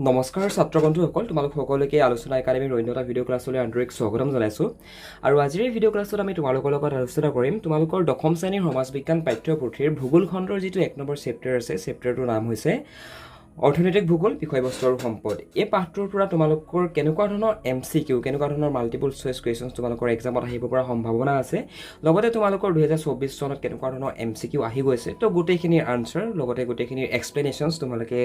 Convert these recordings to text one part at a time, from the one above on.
নমস্কাৰ ছাত্ৰ বন্ধুসকল, তোমালোক সকলোকে আলোচনা একাডেমীৰ অন্য এটা ভিডিঅ' ক্লাছলৈ আন্তৰিক স্বাগতম জনাইছোঁ। আৰু আজিৰ এই ভিডিঅ' ক্লাছত আমি তোমালোকৰ লগত আলোচনা কৰিম তোমালোকৰ দশম শ্ৰেণীৰ সমাজ বিজ্ঞান পাঠ্যপুথিৰ ভূগোল খণ্ডৰ যিটো 1 নম্বৰ চেপ্টাৰ আছে, চেপ্টাৰটোৰ নাম হৈছে অৰ্থনৈতিক ভূগোল, বিষয়বস্তু আৰু সম্পদ। এই পাঠটোৰ পৰা তোমালোকৰ কেনেকুৱা ধৰণৰ MCQ, কেনেকুৱা ধৰণৰ মাল্টিপল চইচ কুৱেশ্যনছ তোমালোকৰ এক্সামত আহিব পৰা সম্ভাৱনা আছে, লগতে তোমালোকৰ 2024 চনত কেনেকুৱা ধৰণৰ MCQ আহি গৈছে, তো গোটেইখিনিৰ আনচাৰ লগতে গোটেইখিনিৰ এক্সপ্লেনেশ্যনছ তোমালোকে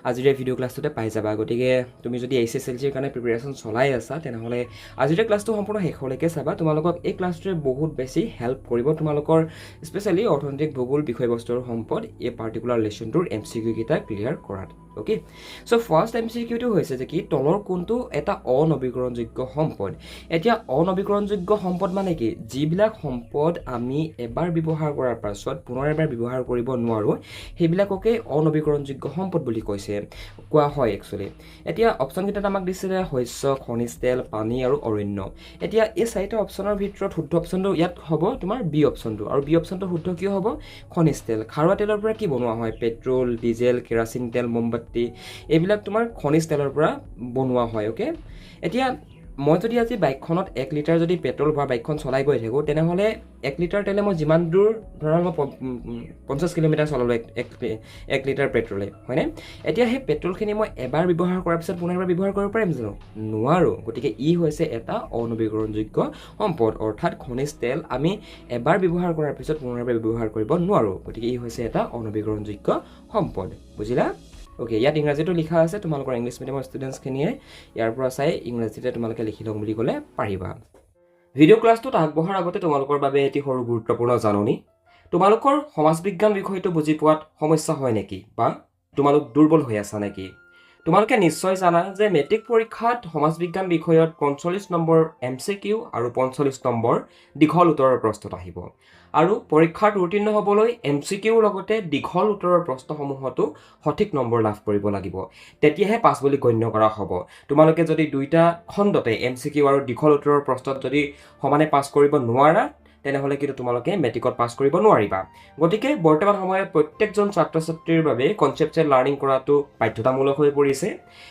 আজিৰ এই ভিডিঅ' ক্লাছটোতে পাই যাবা। গতিকে তুমি যদি HSLCৰ কাৰণে প্ৰিপেৰেশ্যন চলাই আছা, তেনেহ'লে আজিৰ ক্লাছটো সম্পূৰ্ণ শেষলৈকে চাবা। তোমালোকক এই ক্লাছটোৱে বহুত বেছি হেল্প কৰিব তোমালোকৰ স্পেচিয়েলি অৰ্থনৈতিক ভূগোল, বিষয়বস্তু আৰু সম্পদ এই পাৰ্টিকুলাৰ লেচনটোৰ MCQ কেইটা ক্লিয়াৰ কৰাত। অ'কে, চ' ফাৰ্ষ্ট MCQটো হৈছে যে কি তলৰ কোনটো এটা অনবীকৰণযোগ্য সম্পদ। এতিয়া অনবীকৰণযোগ্য সম্পদ মানে কি? যিবিলাক সম্পদ আমি এবাৰ ব্যৱহাৰ কৰাৰ পাছত পুনৰ এবাৰ ব্যৱহাৰ কৰিব নোৱাৰোঁ, সেইবিলাককে অনবীকৰণযোগ্য সম্পদ বুলি কোৱা হয় একচুৱেলি। এতিয়া অপশ্যনকেইটাত আমাক দিছিলে শস্য, খনিজ তেল, পানী আৰু অৰণ্য। এতিয়া এই 4টা অপশ্যনৰ ভিতৰত শুদ্ধ অপশ্যনটো ইয়াত হ'ব তোমাৰ বি অপশ্যনটো। আৰু বি অপশ্যনটো শুদ্ধ কিয় হ'ব? খনিজ তেল। খাৰুৱা তেলৰ পৰা কি বনোৱা হয়? পেট্ৰল, ডিজেল, কেৰাচিন তেল, মোমবাতি, এইবিলাক তোমাৰ খনিজ তেলৰ পৰা বনোৱা হয়। অ'কে, এতিয়া মই যদি আজি বাইকখনত 1 লিটাৰ যদি পেট্ৰল ভৰাই বাইকখন চলাই গৈ থাকোঁ, তেনেহ'লে 1 লিটাৰ তেলে মই যিমান দূৰ ধৰা মই 50 কিলোমিটাৰ চলালোঁ 1 লিটাৰ পেট্ৰলে, হয়নে? এতিয়া সেই পেট্ৰলখিনি মই এবাৰ ব্যৱহাৰ কৰাৰ পিছত পুনৰ এবাৰ ব্যৱহাৰ কৰিব পাৰিম জানো? নোৱাৰোঁ। গতিকে ই হৈছে এটা অনবীকৰণযোগ্য সম্পদ, অৰ্থাৎ খনিজ তেল আমি এবাৰ ব্যৱহাৰ কৰাৰ পিছত পুনৰ এবাৰ ব্যৱহাৰ কৰিব নোৱাৰোঁ। গতিকে ই হৈছে এটা অনবীকৰণযোগ্য সম্পদ। বুজিলা? অ'কে, ইয়াত ইংৰাজীটো লিখা আছে, তোমালোকৰ ইংলিছ মিডিয়ামৰ ষ্টুডেণ্টছখিনিয়ে ইয়াৰ পৰা চাই ইংৰাজীতে তোমালোকে লিখি ল'ম বুলি ক'লে পাৰিবা। ভিডিঅ' ক্লাছটোত আগবঢ়াৰ আগতে তোমালোকৰ বাবে এটি সৰু গুৰুত্বপূৰ্ণ জাননী। তোমালোকৰ সমাজ বিজ্ঞান বিষয়টো বুজি পোৱাত সমস্যা হয় নেকি, বা তোমালোক দুৰ্বল হৈ আছা নেকি? তোমালোকে নিশ্চয় জানা যে মেট্ৰিক পৰীক্ষাত সমাজ বিজ্ঞান বিষয়ত 45 নম্বৰ MCQ আৰু 45 নম্বৰ দীঘল উত্তৰৰ প্ৰশ্ন আহিব। আৰু পৰীক্ষাত উত্তীৰ্ণ হ'বলৈ MCQৰ লগতে দীঘল উত্তৰৰ প্ৰশ্নসমূহতো সঠিক নম্বৰ লাভ কৰিব লাগিব, তেতিয়াহে পাছ বুলি গণ্য কৰা হ'ব। তোমালোকে যদি দুইটা খণ্ডতে MCQ আৰু দীঘল উত্তৰৰ প্ৰশ্নত যদি সমানে পাছ কৰিব নোৱাৰা, তেনেহ'লে কিন্তু তোমালোকে মেট্ৰিকত পাছ কৰিব নোৱাৰিবা। গতিকে বৰ্তমান সময়ত প্ৰত্যেকজন ছাত্ৰ ছাত্ৰীৰ বাবে কনচেপচুৱেল লাৰ্ণিং কৰাটো বাধ্যতামূলক হৈ পৰিছে।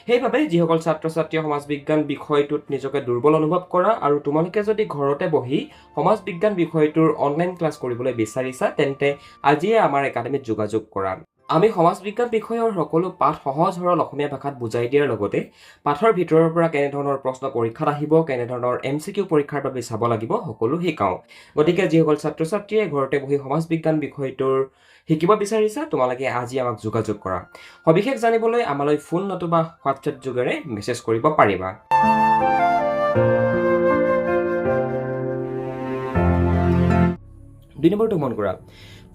সেইবাবে যিসকল ছাত্ৰ ছাত্ৰীয়ে সমাজ বিজ্ঞান বিষয়টোত নিজকে দুৰ্বল অনুভৱ কৰা আৰু তোমালোকে যদি ঘৰতে বহি সমাজ বিজ্ঞান বিষয়টোৰ অনলাইন ক্লাছ কৰিবলৈ বিচাৰিছা, তেন্তে আজিয়ে আমাৰ একাডেমীত যোগাযোগ কৰা। আমি সমাজ বিজ্ঞান বিষয়ৰ সকলো পাঠ সহজ সৰল অসমীয়া ভাষাত বুজাই দিয়াৰ লগতে পাঠৰ ভিতৰৰ পৰা কেনেধৰণৰ প্ৰশ্ন পৰীক্ষাত আহিব, কেনেধৰণৰ MCQ পৰীক্ষাৰ বাবে চাব লাগিব, সকলো শিকাওঁ। গতিকে যিসকল ছাত্ৰ ছাত্ৰীয়ে ঘৰতে বহি সমাজ বিজ্ঞান বিষয়টোৰ শিকিব বিচাৰিছা, তোমালোকে আজি আমাক যোগাযোগ কৰা। সবিশেষ জানিবলৈ আমালৈ ফোন নতুবা হোৱাটছএপ যোগেৰে মেছেজ কৰিব পাৰিবা। 2 নম্বৰটো মন কৰা,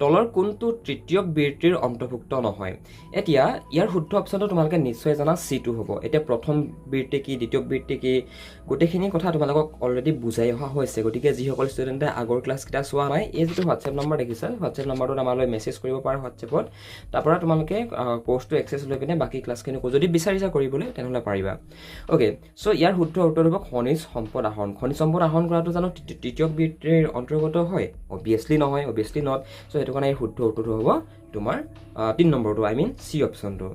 তলৰ কোনটো তৃতীয় বৃত্তিৰ অন্তৰ্ভুক্ত নহয়? এতিয়া ইয়াৰ শুদ্ধ অপশ্যনটো তোমালোকে নিশ্চয় জানা, C2 হ'ব। এতিয়া প্ৰথম বৃত্তি কি, দ্বিতীয় বৃত্তি কি, গোটেইখিনি কথা তোমালোকক অলৰেডি বুজাই অহা হৈছে। গতিকে যিসকল ষ্টুডেণ্টে আগৰ ক্লাছকেইটা চোৱা নাই, এই যিটো হোৱাটছএপ নম্বৰ দেখিছা, হোৱাটছএপ নম্বৰটোত আমালৈ মেছেজ কৰিব পাৰা হোৱাটছএপত। তাৰপৰা তোমালোকে কোৰ্চটো এক্সেছ লৈ পিনে বাকী ক্লাছখিনি যদি বিচাৰিছা কৰিবলৈ, তেনেহ'লে পাৰিবা। অ'কে, চ' ইয়াৰ শুদ্ধ উত্তৰ হ'ব খনিজ সম্পদ আহৰণ। খনিজ সম্পদ আহৰণ কৰাটো জানো তৃতীয় বৃত্তিৰ অন্তৰ্গত হয়? অবভিয়াছলি নহয়, অবভিয়াছলি নট। চ' সেইটো কাৰণে এই শুদ্ধ উত্তৰটো হ'ব তোমাৰ 3 নম্বৰটো, C অপশ্যনটো।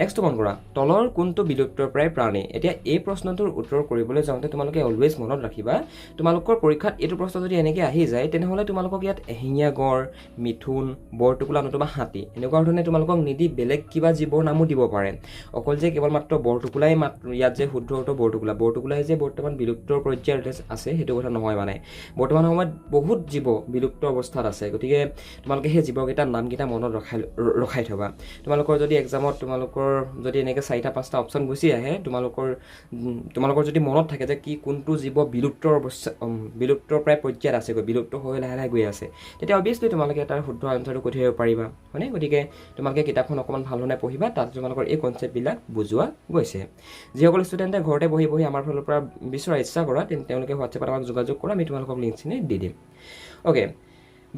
নেক্সট মন কৰা, তলৰ কোনটো বিলুপ্তপ্ৰায় প্ৰাণী? এতিয়া এই প্ৰশ্নটোৰ উত্তৰ কৰিবলৈ যাওঁতে তোমালোকে অলৱেজ মনত ৰাখিবা, তোমালোকৰ পৰীক্ষাত এইটো প্ৰশ্ন যদি এনেকৈ আহি যায়, তেনেহ'লে তোমালোকক ইয়াত এশিঙীয়া গড়, মিথুন, বৰটোকোলা নতুবা হাতী এনেকুৱা ধৰণে তোমালোকক নিদি বেলেগ কিবা জীৱৰ নামো দিব পাৰে। অকল যে কেৱল মাত্ৰ বৰটোকোলাই ইয়াত যে শুদ্ধ উত্তৰ বৰটোকোলাই যে বৰ্তমান বিলুপ্তৰ পৰ্যায়ত আছে, সেইটো কথা নহয়। মানে বৰ্তমান সময়ত বহুত জীৱ বিলুপ্ত অৱস্থাত আছে। গতিকে তোমালোকে সেই জীৱকেইটাৰ নামকেইটা মনত ৰখাই থবা। তোমালোকৰ যদি এক্সামত তোমালোকৰ যদি এনেকৈ 4-5টা অপশ্যন গুচি আহে, তোমালোকৰ যদি মনত থাকে যে কোনটো জীৱ বিলুপ্তৰ প্ৰায় পৰ্যায়ত আছে, বিলুপ্ত হৈ লাহে লাহে গৈ আছে, তেতিয়া অবভিয়াছলি তোমালোকে তাৰ শুদ্ধ আনচাৰটো কৈ থৈ পাৰিবা, হয়নে? গতিকে তোমালোকে কিতাপখন অকণমান ভালধৰণে পঢ়িবা, তাত তোমালোকৰ এই কনচেপ্টবিলাক বুজোৱা গৈছে। যিসকল ষ্টুডেণ্টে ঘৰতে বহি আমাৰ ফালৰ পৰা বিচৰা ইচ্ছা কৰা, তেওঁলোকে হোৱাটছএপত আমাক যোগাযোগ কৰা, আমি তোমালোকক লিংকখিনি দি দিম। অ'কে,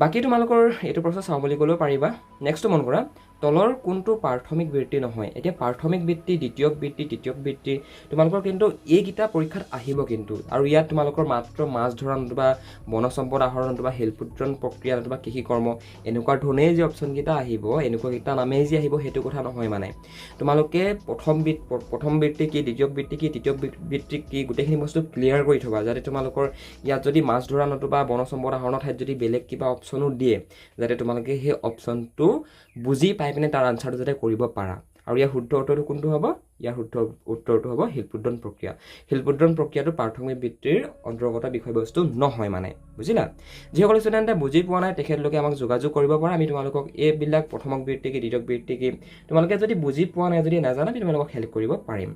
বাকী তোমালোকৰ এইটো প্ৰচেছ চাওঁ বুলি ক'লেও পাৰিবা। নেক্সটটো মন কৰা, তলৰ কোনটো প্ৰাথমিক বৃত্তি নহয় এতিয়া প্ৰাথমিক বৃত্তি দ্বিতীয়ক বৃত্তি তৃতীয়ক বৃত্তি তোমালোকৰ কিন্তু এইকেইটা পৰীক্ষাত আহিব কিন্তু আৰু ইয়াত তোমালোকৰ মাত্ৰ মাছ ধৰা নতুবা বনজ সম্পদ আহৰণ নতুবা শিল্পোৎপাদন প্ৰক্ৰিয়া নতুবা কৃষি কৰ্ম এনেকুৱা ধৰণেই যে অপশ্যনকেইটা আহিব এনেকুৱাকেইটা নামেই যে আহিব সেইটো কথা নহয় মানে তোমালোকে প্ৰথম বৃত্তি কি দ্বিতীয়ক বৃত্তি কি তৃতীয়ক বৃত্তি কি গোটেইখিনি বস্তু ক্লিয়াৰ কৰি থবা যাতে তোমালোকৰ ইয়াত যদি মাছ ধৰা নতুবা বনজ সম্পদ আহৰণৰ ঠাইত যদি বেলেগ কিবা অপশ্যনো দিয়ে যাতে তোমালোকে সেই অপশ্যনটো বুজি পাই পিনে তাৰ আনচাৰটো যাতে কৰিব পাৰা আৰু ইয়াৰ শুদ্ধ উত্তৰটো কোনটো হ'ব ইয়াৰ শুদ্ধ উত্তৰটো হ'ব শিল্পোৎপাদন প্ৰক্ৰিয়া শিল্পোৎপাদন প্ৰক্ৰিয়াটো প্ৰাথমিক বৃত্তিৰ অন্তৰ্গত বিষয়বস্তু নহয় মানে বুজিলা যিসকল ষ্টুডেণ্টে বুজি পোৱা নাই তেখেতলোকে আমাক যোগাযোগ কৰিব পাৰা আমি তোমালোকক এইবিলাক প্ৰথমক বৃত্তি কি দ্বিতীয়ক বৃত্তি কি তোমালোকে যদি বুজি পোৱা নাই যদি নাজানা আমি তোমালোকক হেল্প কৰিব পাৰিম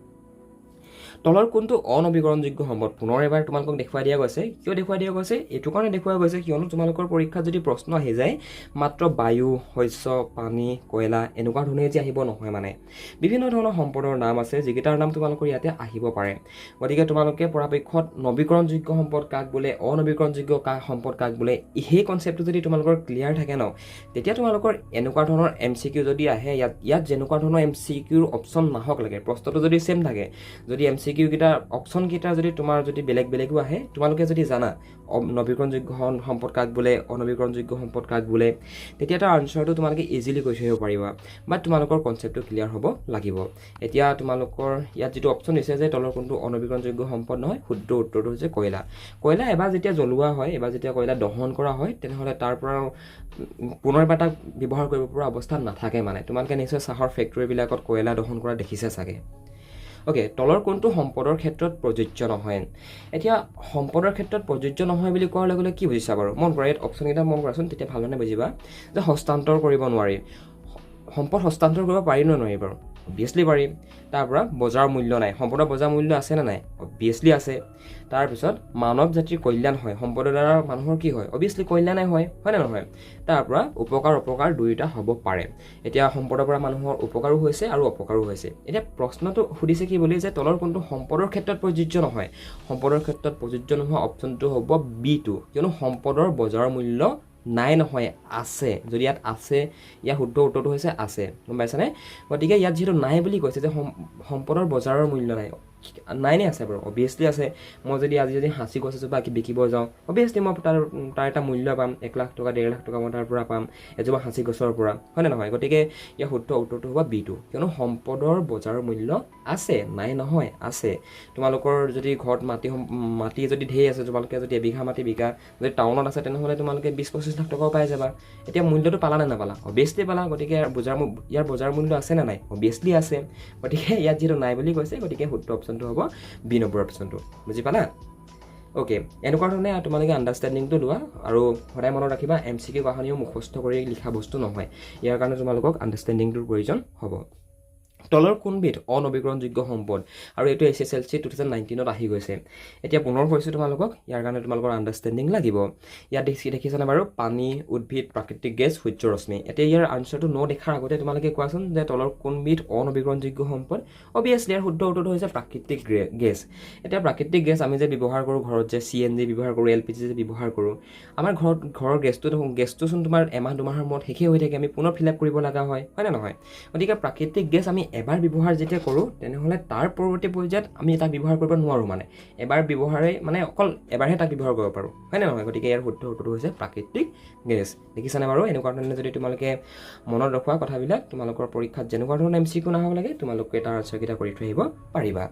তলৰ কোনটো অনবীকৰণযোগ্য সম্পদ পুনৰ এবাৰ তোমালোকক দেখুৱাই দিয়া গৈছে কিয় দেখুৱাই দিয়া গৈছে এইটো কাৰণে দেখুৱাই গৈছে কিয়নো তোমালোকৰ পৰীক্ষাত যদি প্ৰশ্ন আহি যায় মাত্ৰ বায়ু শস্য পানী কয়লা এনেকুৱা ধৰণে যে আহিব নহয় মানে বিভিন্ন ধৰণৰ সম্পদৰ নাম আছে যিকেইটাৰ নাম তোমালোকৰ ইয়াতে আহিব পাৰে গতিকে তোমালোকে পৰাপক্ষত নবীকৰণযোগ্য সম্পদ কাক বোলে অনবীকৰণযোগ্য সম্পদ কাক বোলে সেই কনচেপ্টটো যদি তোমালোকৰ ক্লিয়াৰ থাকে ন তেতিয়া তোমালোকৰ এনেকুৱা ধৰণৰ MCQ যদি আহে ইয়াত যেনেকুৱা ধৰণৰ MCQৰ অপশ্যন নাহক লাগে প্ৰশ্নটো যদি সেম থাকে যদি MCQ কেইটা অপশ্যন কেইটা যদি তোমাৰ যদি বেলেগ বেলেগো আহে তোমালোকে যদি জানা নবীকৰণযোগ্য সম্পদ কাক বোলে অনবীকৰণযোগ্য সম্পদ কাক বোলে তেতিয়া তাৰ আনচাৰটো তোমালোকে ইজিলি কৈ থৈ পাৰিবা বা তোমালোকৰ কনচেপ্টটো ক্লিয়াৰ হ'ব লাগিব এতিয়া তোমালোকৰ ইয়াত যেটো অপশ্যন দিছে যে তলৰ কোনটো অনবীকৰণযোগ্য সম্পদ নহয় শুদ্ধ উত্তৰটো হৈছে কয়লা এবাৰ যেতিয়া জ্বলোৱা হয় এবাৰ যেতিয়া কয়লা দহন কৰা হয় তেনেহলে তাৰ পৰা পুনৰ এবাৰ তাক ব্যৱহাৰ কৰিব পৰা অৱস্থা নাথাকে মানে তোমালোকে নিশ্চয় চাহৰ ফেক্টৰী বিলাকত কয়লা দহন কৰা দেখিছে চাগে ওকে তলৰ কোনটো সম্পদৰ ক্ষেত্ৰত প্ৰযোজ্য নহয় এতিয়া সম্পদৰ ক্ষেত্ৰত প্ৰযোজ্য নহয় বুলি কোৱাৰ লগে লগে কি বুজিছা বাৰু মন কৰা ইয়াত অপশ্যন কেইটা মন কৰাচোন তেতিয়া ভালনে বুজিবা যে হস্তান্তৰ কৰিব নোৱাৰি সম্পদ হস্তান্তৰ কৰিব পাৰি নে নোৱাৰি বাৰু অবভিয়াছলি পাৰিম তাৰ পৰা বজাৰ মূল্য নাই সম্পদৰ বজাৰ মূল্য আছে নে নাই অবভিয়াছলি আছে তাৰ পিছত মানৱ জাতিৰ কল্যাণ হয় সম্পদৰ দ্বাৰা মানুহৰ কি হয় অবভিয়াছলি কল্যাণই হয় নে নহয় তাৰ পৰা উপকাৰ অপকাৰ দুইটা হ'ব পাৰে এতিয়া সম্পদৰ পৰা মানুহৰ উপকাৰো হৈছে আৰু অপকাৰো হৈছে এতিয়া প্ৰশ্নটো সুধিছে কি বুলি যে তলৰ কোনটো সম্পদৰ ক্ষেত্ৰত প্ৰযোজ্য নহয় সম্পদৰ ক্ষেত্ৰত প্ৰযোজ্য নোহোৱা অপশ্যনটো হ'ব B2 কিয়নো সম্পদৰ বজাৰ মূল্য নাই নহয় আছে যদি ইয়াত আছে ইয়াৰ শুদ্ধ উত্তৰটো হৈছে আছে গম পাইছানে গতিকে ইয়াত যেটো নাই বুলি কৈছে যে সম্পদৰ বজাৰৰ মূল্য নাই নে আছে বাৰু অবভিয়াছলি আছে মই যদি হাঁচি গছ এজোপা বিকিব যাওঁ অবভিয়াছলি মই তাৰ এটা মূল্য পাম 1 লাখ টকা 1.5 লাখ টকা মই তাৰ পৰা পাম এজোপা হাঁচি গছৰ পৰা হয় নে নহয় গতিকে ইয়াৰ শুদ্ধ উত্তৰটো হ'ব B2 কিয়নো সম্পদৰ বজাৰৰ মূল্য আছে নাই নহয় আছে তোমালোকৰ যদি ঘৰত মাটি যদি ঢেৰ আছে তোমালোকে যদি এবিঘা মাটি বিকা যদি টাউনত আছে তেনেহলে তোমালোকে 20-25 লাখ টকাও পাই যাবা এতিয়া মূল্যটো পালা নে নাপালা অবভিয়াছলি পালা গতিকে ইয়াৰ বজাৰ মূল্য আছে নে নাই অবভিয়াছলি আছে গতিকে ইয়াত যেটো নাই বুলি কৈছে গতিকে শুদ্ধ অপশ্যনটো হ'ব B নম্বৰ অপশ্যনটো বুজি পালা ওকে এনেকুৱা ধৰণে তোমালোকে আন্ডাৰষ্টেণ্ডিংটো লোৱা আৰু সদায় মনত ৰাখিবা MCQ কাহিনীও মুখস্থ কৰি লিখা বস্তু নহয় ইয়াৰ কাৰণে তোমালোকক আন্ডাৰষ্টেণ্ডিংটোৰ প্ৰয়োজন হ'ব তলৰ কোনবিধ অনবীকৰণযোগ্য সম্পদ আৰু এইটো SSLC 2019ত আহি গৈছে এতিয়া পুনৰ কৈছো তোমালোকক ইয়াৰ কাৰণে তোমালোকৰ আন্ডাৰষ্টেণ্ডিং লাগিব ইয়াত দেখিছানে বাৰু পানী উদ্ভিদ প্ৰাকৃতিক গেছ সূৰ্য ৰশ্মি এতিয়া ইয়াৰ আনসাৰটো ন দেখাৰ আগতে তোমালোকে কোৱাচোন যে তলৰ কোনবিধ অনবীকৰণযোগ্য সম্পদ অবভিয়াছলি ইয়াৰ শুদ্ধ উত্তৰটো হৈছে প্ৰাকৃতিক গেছ এতিয়া প্ৰাকৃতিক গেছ আমি যে ব্যৱহাৰ কৰো ঘৰত যে CNG ব্যৱহাৰ কৰো LPG যে ব্যৱহাৰ কৰো আমাৰ ঘৰৰ গেছটোচোন তোমাৰ এমাহ দুমাহৰ মূৰত শেষে হৈ থাকে আমি পুনৰ ফিল আপ কৰিব লগা হয় নে নহয় গতিকে প্ৰাকৃতিক গেছ আমি এবাৰ ব্যৱহাৰ যেতিয়া কৰো তেনেহলে তাৰ পৰৱৰ্তী পৰ্যায়ত আমি এটা ব্যৱহাৰ কৰিব নোৱাৰো মানে এবাৰ ব্যৱহাৰে মানে অকল এবাৰহে তাক ব্যৱহাৰ কৰিব পাৰো হয় নে নহয় গতিকে ইয়াৰ শুদ্ধ উত্তৰটো হৈছে প্ৰাকৃতিক গেছ দেখিছানে বাৰু এনেকুৱা ধৰণে যদি তোমালোকে মনত ৰখোৱা কথাবিলাক তোমালোকৰ পৰীক্ষাত যেনেকুৱা ধৰণৰ MCQ নাহক লাগে তোমালোকে তাৰ আনসাৰ কিটা কৰি থৈ আহিব পাৰিবা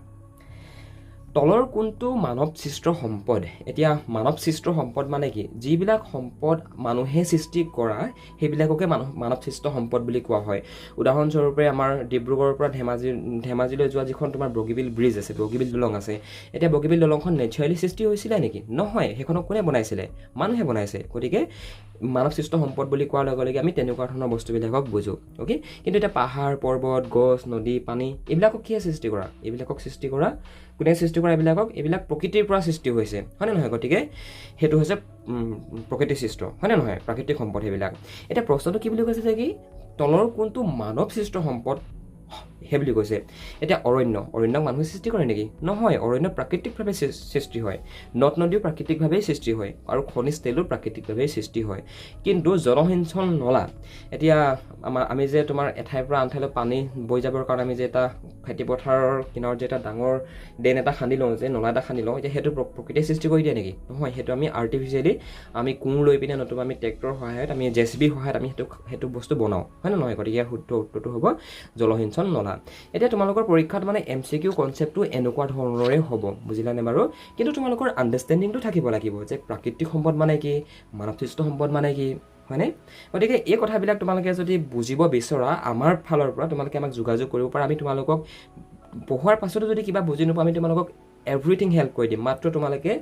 তলৰ কোনটো মানৱ সৃষ্ট সম্পদ এতিয়া মানৱ সৃষ্ট সম্পদ মানে কি যিবিলাক সম্পদ মানুহে সৃষ্টি কৰা সেইবিলাককে মানৱ সৃষ্ট সম্পদ বুলি কোৱা হয় উদাহৰণস্বৰূপে আমাৰ ডিব্ৰুগড়ৰ পৰা ধেমাজিলৈ যোৱা যিখন তোমাৰ বগীবিল ব্ৰিজ আছে বগীবিল দলং আছে এতিয়া বগীবিল দলংখন নেচাৰেলি সৃষ্টি হৈছিল নেকি নহয় সেইখনক কোনে বনাইছিলে মানুহে বনাইছে গতিকে মানৱ সৃষ্ট সম্পদ বুলি কোৱাৰ লগে লগে আমি তেনেকুৱা ধৰণৰ বস্তুবিলাকক বুজো ওকে কিন্তু এটা পাহাৰ পৰ্বত গছ নদী পানী এইবিলাকক কি সৃষ্টি কৰা এইবিলাকক সৃষ্টি কৰা কোনে সৃষ্টি কৰা এইবিলাক প্ৰকৃতিৰ পৰা সৃষ্টি হৈছে হয় নে নহয় গতিকে হেতু হৈছে প্ৰকৃতি সৃষ্ট হয় নে নহয় প্ৰাকৃতিক সম্পদ সেইবিলাক এটা প্ৰশ্নটো কি বুলি কৈছে যে কি তলৰ কোনটো মানৱ সৃষ্ট সম্পদ সেই বুলি কৈছে এতিয়া অৰণ্যক মানুহে সৃষ্টি কৰে নেকি নহয় অৰণ্য প্ৰাকৃতিকভাৱে সৃষ্টি হয় নদ নদীও প্ৰাকৃতিকভাৱেই সৃষ্টি হয় আৰু খনিজ তেলো প্ৰাকৃতিকভাৱেই সৃষ্টি হয় কিন্তু জলসিঞ্চন নলা এতিয়া আমি যে তোমাৰ এঠাইৰ পৰা আন ঠাইলৈ পানী বৈ যাবৰ কাৰণে আমি যে এটা খেতি পথাৰৰ কিনাৰত যে এটা ডাঙৰ ড্ৰেইন এটা খান্দি লওঁ যে নলা এটা খান্দি লওঁ এতিয়া সেইটো প্ৰকৃতিয়ে সৃষ্টি কৰি দিয়ে নেকি নহয় সেইটো আমি আৰ্টিফিচিয়েলি আমি কোৰ লৈ পিনে নতুবা আমি ট্ৰেক্টৰৰ সহায়ত আমি JCB সহায়ত আমি সেইটো বস্তু বনাওঁ হয় নে নহয় গতিকে ইয়াৰ শুদ্ধ উত্তৰটো হ'ব জলসিঞ্চন নলা এতিয়া তোমালোকৰ পৰীক্ষাত মানে MCQ কনচেপ্টটো এনেকুৱা ধৰণৰে হ'ব বুজিলানে বাৰু কিন্তু তোমালোকৰ আণ্ডাৰষ্টেণ্ডিংটো থাকিব লাগিব যে প্ৰাকৃতিক সম্পদ মানে কি মানৱসৃষ্ট সম্পদ মানে কি হয়নে গতিকে এই কথাবিলাক তোমালোকে যদি বুজিব বিচৰা আমাৰ ফালৰ পৰা তোমালোকে আমাক যোগাযোগ কৰিব পাৰা আমি তোমালোকক পঢ়োৱাৰ পাছতো যদি কিবা বুজি নোপোৱা আমি তোমালোকক এভৰিথিং হেল্প কৰি দিম মাত্ৰ তোমালোকে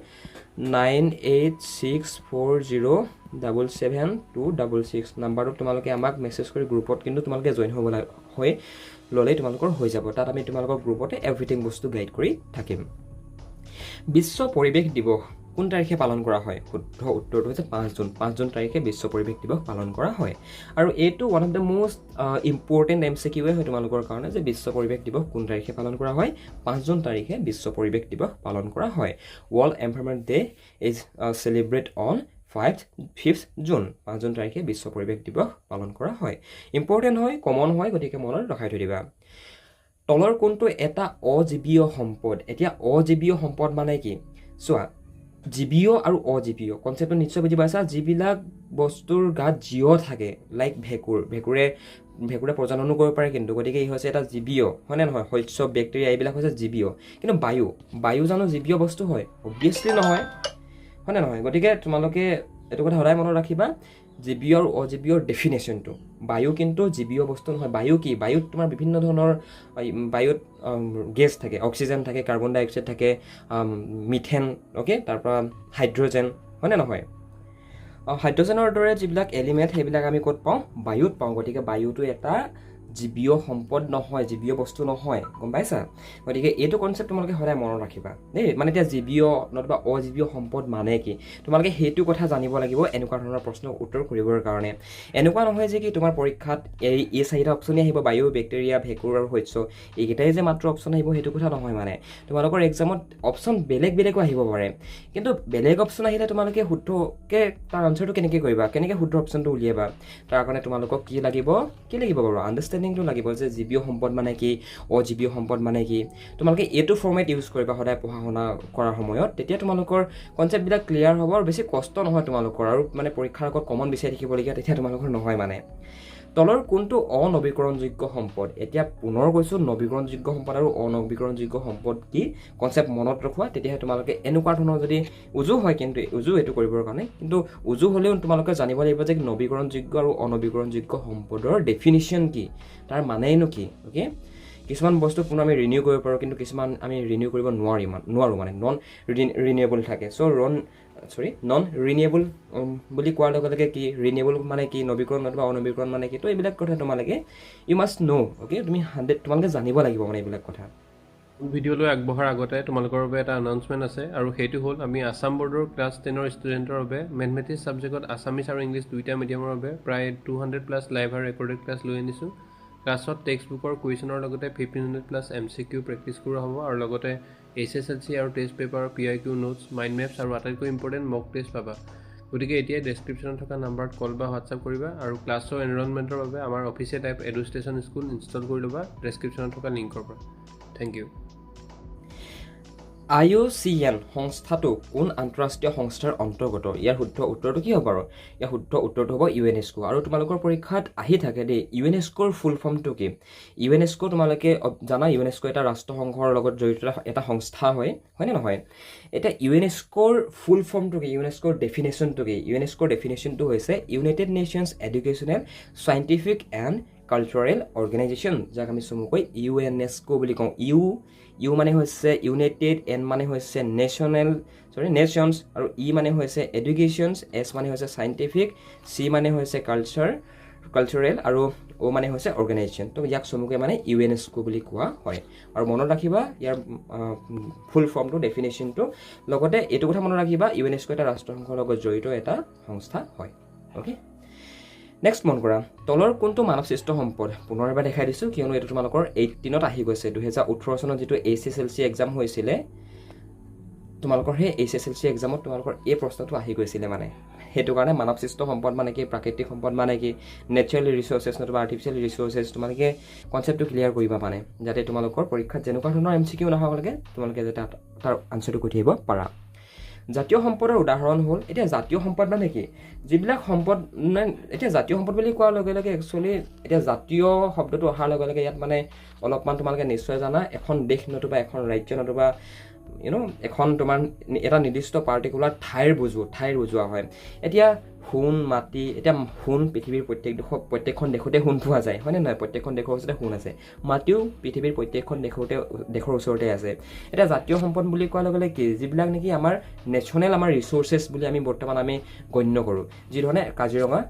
9864077266 নাম্বাৰটোত তোমালোকে আমাক মেছেজ কৰি গ্ৰুপত কিন্তু তোমালোকে জইন হৈ ল'লেই তোমালোকৰ হৈ যাব তাত আমি তোমালোকৰ গ্ৰুপতে এভৰিথিং বস্তু গাইড কৰি থাকিম বিশ্ব পৰিৱেশ দিৱস কোন তাৰিখে পালন কৰা হয় শুদ্ধ উত্তৰটো হৈছে 5 জুন তাৰিখে বিশ্ব পৰিৱেশ দিৱস পালন কৰা হয় আৰু এইটো one of the most important MCQ হয় তোমালোকৰ কাৰণে যে বিশ্ব পৰিৱেশ দিৱস কোন তাৰিখে পালন কৰা হয় 5 জুন তাৰিখে বিশ্ব পৰিৱেশ দিৱস পালন কৰা হয় world environment day is celebrate on 5th June 5 June তাৰিখে বিশ্ব পৰিৱেশ দিৱস পালন কৰা হয় ইম্পৰ্টেণ্ট হয় কমন হয় গতিকে মনত ৰখাই থৈ দিবা তলৰ কোনটো এটা অজীৱীয় সম্পদ এতিয়া অজীৱীয় সম্পদ মানে কি চোৱা জীৱীয় আৰু অজীৱীয় কনচেপ্টটো নিশ্চয় বুজি পাইছা যিবিলাক বস্তুৰ গাত জীৱ থাকে লাইক ভেঁকুৰে প্ৰজননো কৰিব পাৰে কিন্তু গতিকে ই হৈছে এটা জীৱীয় হয়নে নহয় শস্য বেক্টেৰিয়া এইবিলাক হৈছে জীৱীয় কিন্তু বায়ু জানো জীৱীয় বস্তু হয় অবভিয়াছলি নহয় হয়নে নহয় গতিকে তোমালোকে এইটো কথা সদায় মনত ৰাখিবা জীৱীয় আৰু অজীৱীয়ৰ ডেফিনেশ্যনটো বায়ু কিন্তু জীৱীয় বস্তু নহয় বায়ু কি বায়ুত তোমাৰ বিভিন্ন ধৰণৰ বায়ুত গেছ থাকে অক্সিজেন থাকে কাৰ্বন ডাই অক্সাইড থাকে মিথেন অ'কে তাৰপৰা হাইড্ৰজেন হয়নে নহয় হাইড্ৰজেনৰ দৰে যিবিলাক এলিমেণ্ট সেইবিলাক আমি ক'ত পাওঁ বায়ুত পাওঁ গতিকে বায়ুটো এটা জীৱীয় সম্পদ নহয় জীৱীয় বস্তু নহয় গম পাইছা গতিকে এইটো কনচেপ্ট তোমালোকে সদায় মনত ৰাখিবা দেই মানে এতিয়া জীৱীয় নতুবা অজীৱীয় সম্পদ মানে কি তোমালোকে সেইটো কথা জানিব লাগিব এনেকুৱা ধৰণৰ প্ৰশ্নৰ উত্তৰ কৰিবৰ কাৰণে এনেকুৱা নহয় যে কি তোমাৰ পৰীক্ষাত এই চাৰিটা অপশ্যনেই আহিব বায়ু বেক্টেৰিয়া ভেঁকুৰ আৰু শস্য এইকেইটাই যে মাত্ৰ অপশ্যন আহিব সেইটো কথা নহয় মানে তোমালোকৰ এক্সামত অপশ্যন বেলেগো আহিব পাৰে কিন্তু বেলেগ অপশ্যন আহিলে তোমালোকে শুদ্ধকৈ তাৰ আনচাৰটো কেনেকৈ কৰিবা কেনেকৈ শুদ্ধ অপশ্যনটো উলিয়াবা তাৰ কাৰণে তোমালোকক কি লাগিব বাৰু আণ্ডাৰষ্টেণ্ডিংটো লাগিব যে জীৱীয় সম্পদ মানে কি অজীৱীয় সম্পদ মানে কি তোমালোকে এইটো ফৰ্মেট ইউজ কৰিবা সদায় পঢ়া শুনা কৰাৰ সময়ত তেতিয়া তোমালোকৰ কনচেপ্টবিলাক ক্লিয়াৰ হ'ব আৰু বেছি কষ্ট নহয় তোমালোকৰ আৰু মানে পৰীক্ষাৰ আগত কমন বিচাৰি থাকিবলগীয়া তেতিয়া তোমালোকৰ নহয় মানে তলৰ কোনটো অনবীকৰণযোগ্য সম্পদ এতিয়া পুনৰ কৈছোঁ নবীকৰণযোগ্য সম্পদ আৰু অনবীকৰণযোগ্য সম্পদ কি কনচেপ্ট মনত ৰখোৱা তেতিয়াহে তোমালোকে এনেকুৱা ধৰণৰ যদি উজু হয় কিন্তু উজু এইটো কৰিবৰ কাৰণে কিন্তু উজু হ'লেও তোমালোকে জানিব লাগিব যে নবীকৰণযোগ্য আৰু অনবীকৰণযোগ্য সম্পদৰ ডেফিনিশ্যন কি তাৰ মানেইনো কি অ'কে কিছুমান বস্তু পুনৰ আমি ৰিনিউ কৰিব পাৰোঁ কিন্তু কিছুমান আমি ৰিনিউ কৰিব নোৱাৰোঁ মানে নন ৰিনিউৱেবল থাকে নন ৰিনিউৱেবল বুলি কোৱাৰ লগে লগে কি ৰিনিউৱেবল মানে কি নবীকৰণ নতুবা অনবীকৰণ মানে কি তো এইবিলাক কথা তোমালোকে ইউ মাষ্ট ন' অ'কে তোমালোকে জানিব লাগিব মানে এইবিলাক কথা ভিডিঅ'লৈ আগবঢ়াৰ আগতে তোমালোকৰ বাবে এটা এনাউন্সমেণ্ট আছে আৰু সেইটো হ'ল আমি আছাম বৰ্ডৰ ক্লাছ 10ৰ ষ্টুডেণ্টৰ বাবে মেথমেটিক্স ছাবজেক্টত আছামিজ আৰু ইংলিছ দুইটা মিডিয়ামৰ বাবে প্ৰায় 200+ লাইভ আৰু ৰেকৰ্ডেড ক্লাছ লৈ আনিছোঁ ক্লাছত টেক্সট বুকৰ কুৱেশ্যনৰ লগতে 1500+ MCQ প্ৰেক্টিছ কৰা হ'ব আৰু লগতে SSLC আৰু test paper PIQ notes mind maps আৰু আটাইতকৈ ইম্পৰ্টেণ্ট মক টেষ্ট পাবা গতিকে এতিয়াই ডেছক্ৰিপশ্যনত থকা নাম্বাৰত কল বা হোৱাটছআপ কৰিবা আৰু ক্লাছৰ এনৰলমেণ্টৰ বাবে আমাৰ অফিচিয়েল এপ এডুষ্টেশ্যন স্কুল ইনষ্টল কৰি ল'বা ডেছক্ৰিপশ্যনত থকা লিংকৰ পৰা থেংক ইউ IUCN সংস্থাটো কোন আন্তঃৰাষ্ট্ৰীয় সংস্থাৰ অন্তৰ্গত ইয়াৰ শুদ্ধ উত্তৰটো কি হ'ব বাৰু ইয়াৰ শুদ্ধ উত্তৰটো হ'ব UNESCO আৰু তোমালোকৰ পৰীক্ষাত আহি থাকে দেই ইউনেস্কোৰ ফুল ফৰ্মটো কি ইউনেস্কো তোমালোকে জানা ইউনেস্কো এটা ৰাষ্ট্ৰসংঘৰ লগত জড়িত এটা সংস্থা হয়নে নহয় এতিয়া ইউনেস্কোৰ ফুল ফৰ্মটো কি ইউনেস্কোৰ ডেফিনেশ্যনটো কি ইউনেস্কোৰ ডেফিনেশ্যনটো হৈছে United nations educational scientific and cultural organisation যাক আমি চমুকৈ UNESCO বুলি কওঁ ইউ মানে হৈছে ইউনাইটেড এন মানে হৈছে নেশ্যনছ আৰু ই মানে হৈছে এডুকেশ্যনছ এছ মানে হৈছে চাইণ্টিফিক চি মানে হৈছে কালচাৰেল আৰু অ' মানে হৈছে অৰ্গেনাইজেশ্যন তো ইয়াক চমুকৈ মানে UNESCO বুলি কোৱা হয় আৰু মনত ৰাখিবা ইয়াৰ ফুল ফৰ্মটো ডেফিনেশ্যনটো লগতে এইটো কথা মনত ৰাখিবা UNESCO এটা ৰাষ্ট্ৰসংঘৰ লগত জড়িত এটা সংস্থা হয় অ'কে নেক্সট মন কৰা তলৰ কোনটো মানৱসৃষ্ট সম্পদ পুনৰ এবাৰ দেখাই দিছোঁ কিয়নো এইটো তোমালোকৰ 18ত আহি গৈছে 2018 চনত যিটো HSLC এক্সাম হৈছিলে তোমালোকৰ সেই HSLC এক্সামত তোমালোকৰ এই প্ৰশ্নটো আহি গৈছিলে মানে সেইটো কাৰণে মানৱসৃষ্ট সম্পদ মানে কি প্ৰাকৃতিক সম্পদ মানে কি নেচাৰেল ৰিসোৰ্সেছ নতুবা আৰ্টিফিচিয়েল ৰিসোৰ্সেছ তোমালোকে কনসেপ্টটো ক্লিয়াৰ কৰিবা মানে যাতে তোমালোকৰ পৰীক্ষাত যেনেকুৱা ধৰণৰ MCQ নহওক লাগে তোমালোকে যাতে তাৰ আনসাৰটো কৈ দিব পাৰা জাতীয় সম্পদৰ উদাহৰণ হ'ল এতিয়া জাতীয় সম্পদ মানে কি যিবিলাক সম্পদ এতিয়া জাতীয় সম্পদ বুলি কোৱাৰ লগে লগে একচুয়ালি এতিয়া জাতীয় শব্দটো অহাৰ লগে লগে ইয়াত মানে অলপমান তোমালোকে নিশ্চয় জানা এখন দেশ নতুবা এখন ৰাজ্য নতুবা এখন তোমাৰ এটা নিৰ্দিষ্ট পাৰ্টিকুলাৰ ঠাইৰ বুজোৱা হয় এতিয়া সোণ মাটি এতিয়া সোণ পৃথিৱীৰ প্ৰত্যেকখন দেশতে সোণ পোৱা যায় হয়নে নহয় প্ৰত্যেকখন দেশৰ ওচৰতে সোণ আছে মাটিও পৃথিৱীৰ প্ৰত্যেকখন দেশৰ ওচৰতে আছে এটা জাতীয় সম্পদ বুলি কোৱাৰ লগে লগে কি যিবিলাক নেকি আমাৰ নেশ্যনেল আমাৰ ৰিসোৰ্সেছ বুলি আমি বৰ্তমান আমি গণ্য কৰোঁ যি ধৰণে কাজিৰঙা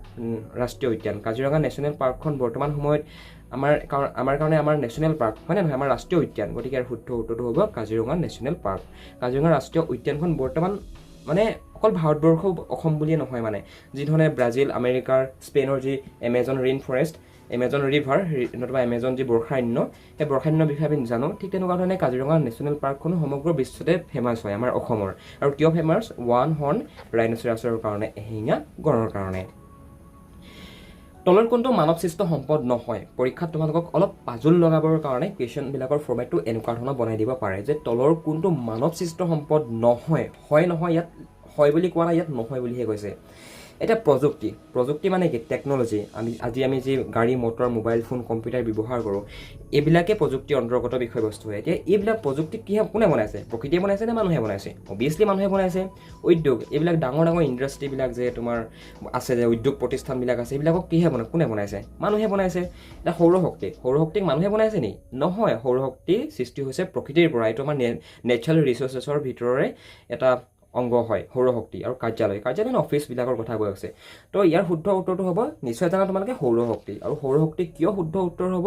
ৰাষ্ট্ৰীয় উদ্যান কাজিৰঙা নেশ্যনেল পাৰ্কখন বৰ্তমান সময়ত আমাৰ কাৰণে আমাৰ নেশ্যনেল পাৰ্ক হয়নে নহয় আমাৰ ৰাষ্ট্ৰীয় উদ্যান গতিকে ইয়াৰ শুদ্ধ উত্তৰটো হ'ব কাজিৰঙা নেশ্যনেল পাৰ্ক কাজিৰঙা ৰাষ্ট্ৰীয় উদ্যানখন বৰ্তমান মানে অকল ভাৰতবৰ্ষ অসম বুলিয়ে নহয় মানে যি ধৰণে ব্ৰাজিল আমেৰিকাৰ স্পেইনৰ যি Amazon rain forest Amazon river নতুবা এমেজন যি বৰ্ষাৰণ্য সেই বৰ্ষাৰণ্যৰ বিষয়ে আমি জানো ঠিক তেনেকুৱা ধৰণে কাজিৰঙা নেশ্যনেল পাৰ্কখনো সমগ্ৰ বিশ্বতে ফেমাছ হয় আমাৰ অসমৰ আৰু কিয় ফেমাছ ওৱান হৰ্ণ ৰাইন'চেৰাছৰ কাৰণে এশিঙীয়া গঁড়ৰ কাৰণে তলৰ কোনটো মানৱসৃষ্ট সম্পদ নহয় পৰীক্ষাত তোমালোকক অলপ পাজল লগাবৰ কাৰণে কুৱেশ্যনবিলাকৰ ফৰ্মেটটো এনেকুৱা ধৰণৰ বনাই দিব পাৰে যে তলৰ কোনটো মানৱসৃষ্ট সম্পদ নহয় ইয়াত হয় বুলি কোৱা নাই ইয়াত নহয় বুলিহে কৈছে এটা প্ৰযুক্তি মানে কি টেকন'লজি আজি আমি যি গাড়ী মটৰ মোবাইল ফোন কম্পিউটাৰ ব্যৱহাৰ কৰোঁ এইবিলাকে প্ৰযুক্তিৰ অন্তৰ্গত বিষয়বস্তু হয় এতিয়া এইবিলাক প্ৰযুক্তি কোনে বনাইছে প্ৰকৃতিয়ে বনাইছে নে মানুহে বনাইছে অবভিয়াছলি মানুহে বনাইছে উদ্যোগ এইবিলাক ডাঙৰ ইণ্ডাষ্ট্ৰীবিলাক যে তোমাৰ আছে যে উদ্যোগ প্ৰতিষ্ঠানবিলাক আছে এইবিলাকক কোনে বনাইছে মানুহে বনাইছে এটা সৌৰশক্তিক মানুহে বনাইছে নি নহয় সৌৰশক্তি সৃষ্টি হৈছে প্ৰকৃতিৰ পৰা এইটো আমাৰ নেচাৰেল ৰিসোৰ্সেছৰ ভিতৰৰে এটা অংগ হয় সৌৰশক্তি আৰু কাৰ্যালয় অফিচবিলাকৰ কথা কৈ আছে তো ইয়াৰ শুদ্ধ উত্তৰটো হ'ব নিশ্চয় জানা তোমালোকে সৌৰশক্তি আৰু সৌৰশক্তি কিয় শুদ্ধ উত্তৰ হ'ব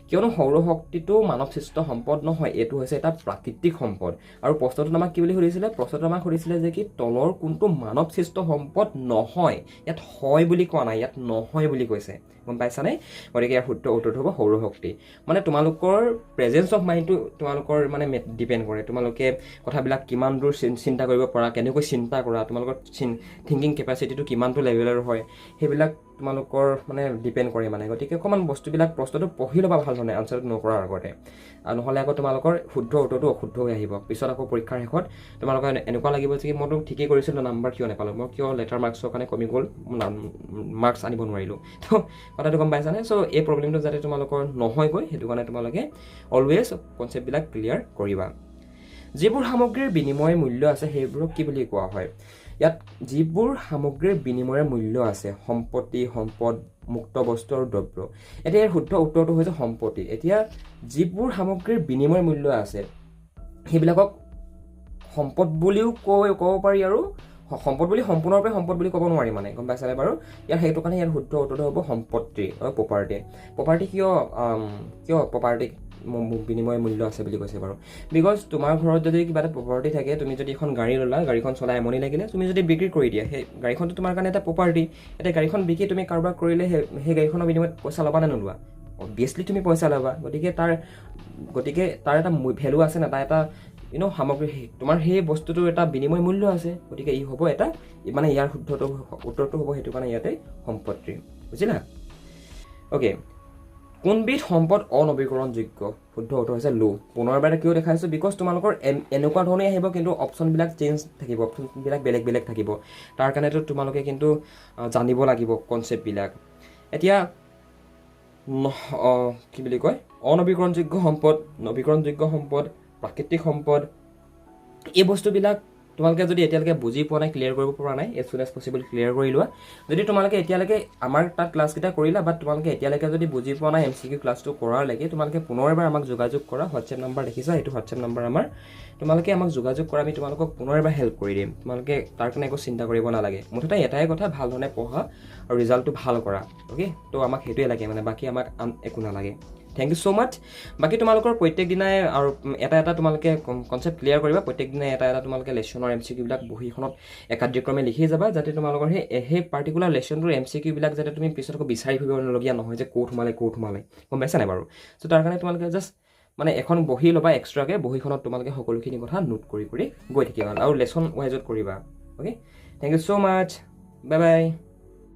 কিয়নো সৌৰশক্তিটো মানৱসৃষ্ট সম্পদ নহয় এইটো হৈছে এটা প্ৰাকৃতিক সম্পদ আৰু প্ৰশ্নটো আমাক কি বুলি সুধিছিলে যে কি তলৰ কোনটো মানৱসৃষ্ট সম্পদ নহয় ইয়াত হয় বুলি কোৱা নাই ইয়াত নহয় বুলি কৈছে গম পাইছানে গতিকে ইয়াৰ শুদ্ধ উত্তৰটো হ'ব সৌৰশক্তি মানে তোমালোকৰ প্ৰেজেন্স অফ মাইণ্ডটো তোমালোকৰ মানে ডিপেণ্ড কৰে তোমালোকে কথাবিলাক কিমান দূৰ চিন্তা কৰিব পৰা কেনেকৈ চিন্তা কৰা তোমালোকৰ থিংকিং কেপাচিটিটো কিমানটো লেভেলৰ হয় সেইবিলাক তোমালোকৰ মানে ডিপেণ্ড কৰে মানে গতিকে অকণমান বস্তুবিলাক প্ৰশ্নটো পঢ়ি ল'বা ভাল ধৰণে আনচাৰটো নকৰাৰ আগতে আৰু নহ'লে আকৌ তোমালোকৰ শুদ্ধ উত্তৰটো অশুদ্ধ হৈ আহিব পিছত আকৌ পৰীক্ষাৰ শেষত তোমালোকৰ এনেকুৱা লাগিব যে মইতো ঠিকেই কৰিছিলোঁ নাম্বাৰ কিয় নাপালোঁ মই কিয় লেটাৰ মাৰ্কছৰ কাৰণে কমি গ'ল মাৰ্কছ আনিব নোৱাৰিলোঁ তো কথাটো গম পাইছানে চ' এই প্ৰব্লেমটো যাতে তোমালোকৰ নহয়গৈ সেইটো কাৰণে তোমালোকে অলৱেজ কনচেপ্টবিলাক ক্লিয়াৰ কৰিবা যিবোৰ সামগ্ৰীৰ বিনিময় মূল্য আছে সেইবোৰক কি বুলি কোৱা হয় ইয়াত যিবোৰ সামগ্ৰীৰ বিনিময়ৰ মূল্য আছে সম্পত্তি সম্পদ মুক্ত বস্তু আৰু দ্ৰব্য এতিয়া ইয়াৰ শুদ্ধ উত্তৰটো হৈছে সম্পত্তি এতিয়া যিবোৰ সামগ্ৰীৰ বিনিময় মূল্য আছে সেইবিলাকক সম্পদ বুলিও ক'ব পাৰি আৰু সম্পদ বুলি সম্পূৰ্ণৰূপে সম্পদ বুলি ক'ব নোৱাৰি মানে গম পাইছানে বাৰু সেইটো কাৰণে ইয়াৰ শুদ্ধ উত্তৰটো হ'ব সম্পত্তি প্ৰপাৰ্টি কিয় প্ৰপাৰ্টি বিনিময় মূল্য আছে বুলি কৈছে বাৰু বিকজ তোমাৰ ঘৰত যদি কিবা এটা প্ৰপাৰ্টি থাকে তুমি যদি এখন গাড়ী ল'লা গাড়ীখন চলাই আমনি লাগিলে তুমি যদি বিক্ৰী কৰি দিয়া সেই গাড়ীখনটো তোমাৰ কাৰণে এটা প্ৰপাৰ্টি এতিয়া গাড়ীখন বিক্ৰী তুমি কাৰোবাক কৰিলে সেই গাড়ীখনৰ বিনিময়ত পইচা ল'বা নে নোলোৱা অবভিয়াছলি তুমি পইচা ল'বা গতিকে তাৰ এটা ভেলু আছে না তাৰ এটা সামগ্ৰী তোমাৰ সেই বস্তুটোৰ এটা বিনিময় মূল্য আছে গতিকে ই হ'ব এটা মানে ইয়াৰ উত্তৰটো হ'ব সেইটো কাৰণে ইয়াতে সম্পত্তি বুজিলা অ'কে কোনবিধ সম্পদ অনবীকৰণযোগ্য শুদ্ধ উত্তৰ হৈছে লো পুনৰবাৰ কিয় দেখাইছোঁ বিকজ তোমালোকৰ এনেকুৱা ধৰণে আহিব কিন্তু অপশ্যনবিলাক চেঞ্জ থাকিব অপশ্যনবিলাক বেলেগ থাকিব তাৰ কাৰণেতো তোমালোকে কিন্তু জানিব লাগিব কনচেপ্টবিলাক এতিয়া কি বুলি কয় অনবীকৰণযোগ্য সম্পদ প্ৰাকৃতিক সম্পদ এই বস্তুবিলাক তোমালোকে যদি এতিয়ালৈকে বুজি পোৱা নাই ক্লিয়াৰ কৰিব পৰা নাই as soon as possible clear কৰি লোৱা যদি তোমালোকে এতিয়ালৈকে আমাৰ তাত ক্লাছকেইটা কৰিলা বাট তোমালোকে এতিয়ালৈকে যদি বুজি পোৱা নাই MCQ ক্লাছটো কৰাৰলৈকে তোমালোকে পুনৰ এবাৰ আমাক যোগাযোগ কৰা হোৱাটছএপ নাম্বাৰ দেখিছা এইটো হোৱাটছএপ নাম্বাৰ আমাৰ তোমালোকে আমাক যোগাযোগ কৰা আমি তোমালোকক পুনৰ এবাৰ হেল্প কৰি দিম তোমালোকে তাৰ কাৰণে একো চিন্তা কৰিব নালাগে মুঠতে এটাই কথা ভাল ধৰণে পঢ়া আৰু ৰিজাল্টটো ভাল কৰা অ'কে তো আমাক সেইটোৱে লাগে মানে বাকী আমাক একো নালাগে থেংক ইউ ছ' মাছ বাকী তোমালোকৰ প্ৰত্যেক দিনাই আৰু এটা তোমালোকে কনচেপ্ট ক্লিয়াৰ কৰিবা প্ৰত্যেক দিনাই এটা তোমালোকে লেচনৰ MCQবিলাক বহীখনত একাধিক্ৰমে লিখি যাবা যাতে তোমালোকৰ সেই পাৰ্টিকুলাৰ লেচনটোৰ MCQবিলাক যাতে তুমি পিছত আকৌ বিচাৰি ফুৰিবলগীয়া নহয় যে ক'ত সোমালে গম পাইছা নাই বাৰু চ' তাৰ কাৰণে তোমালোকে জাষ্ট মানে এখন বহি ল'বা এক্সট্ৰাকৈ বহীখনত তোমালোকে সকলোখিনি কথা নোট কৰি গৈ থাকিবা আৰু লেচন ৱাইজত কৰিবা okay thank you so' much bye by